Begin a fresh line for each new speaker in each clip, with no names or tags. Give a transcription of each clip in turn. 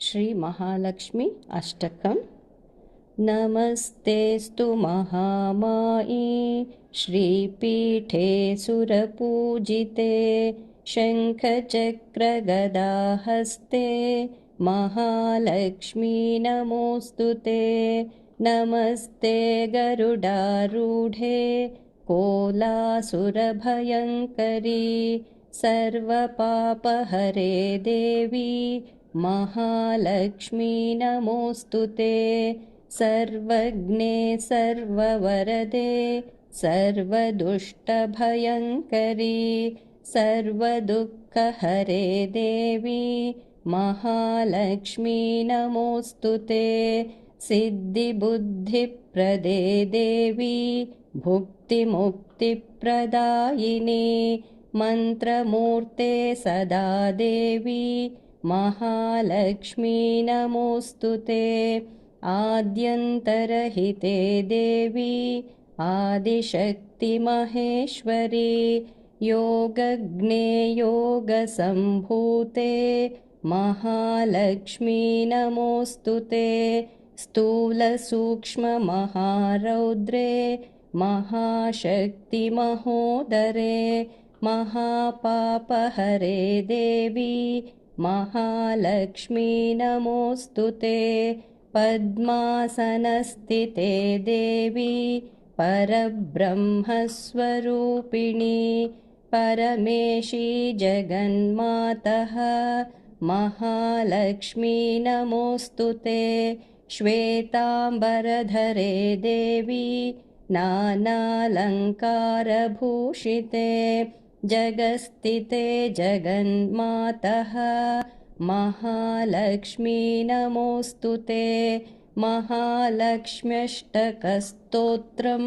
श्री महालक्ष्मी अष्टकम्। नमस्तेस्तु महामाये श्रीपीठे सुरपूजिते शङ्खचक्रगदाहस्ते महालक्ष्मी नमोऽस्तुते। नमस्ते गरुडारूढे कोलासुरभयङ्करी सर्वपापहरे देवी महालक्ष्मी नमोऽस्तुते। सर्वज्ञे सर्ववरदे सर्वदुष्टभयङ्करी सर्वदुःखहरे देवी महालक्ष्मी नमोऽस्तुते। सिद्धिबुद्धिप्रदे देवी भुक्तिमुक्तिप्रदायिनी मन्त्रमूर्ते सदा देवी महालक्ष्मी नमोऽस्तुते। आद्यन्तरहिते देवी आदिशक्तिमहेश्वरी योगज्ञे योगसम्भूते महालक्ष्मी नमोऽस्तुते। स्थूलसूक्ष्ममहारौद्रे महाशक्तिमहोदरे महापापहरे देवी महालक्ष्मी नमोऽस्तुते। पद्मासनस्थिते देवी परब्रह्मस्वरूपिणी परमेशी जगन्मातः महालक्ष्मी नमोऽस्तुते। श्वेताम्बरधरे देवी नानालङ्कारभूषिते जगस्थिते जगन्मातः महालक्ष्मी नमोऽस्तुते। महालक्ष्म्यष्टकस्तोत्रं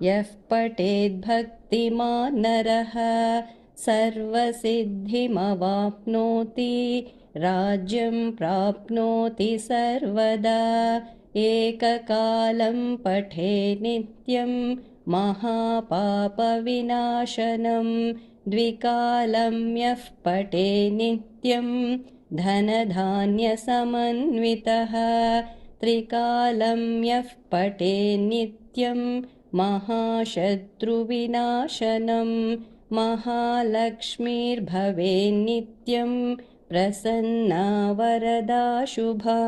यः पठेद्भक्तिमान् नरः सर्वसिद्धिमवाप्नोति राज्यं प्राप्नोति सर्वदा। एककालं पठे नित्यं महापापविनाशनं द्विकालं यः पठे नित्यं धनधान्यसमन्वितः त्रिकालं यः पठे नित्यं महाशत्रुविनाशनं महालक्ष्मीर्भवेन्नित्यं प्रसन्ना वरदा शुभा।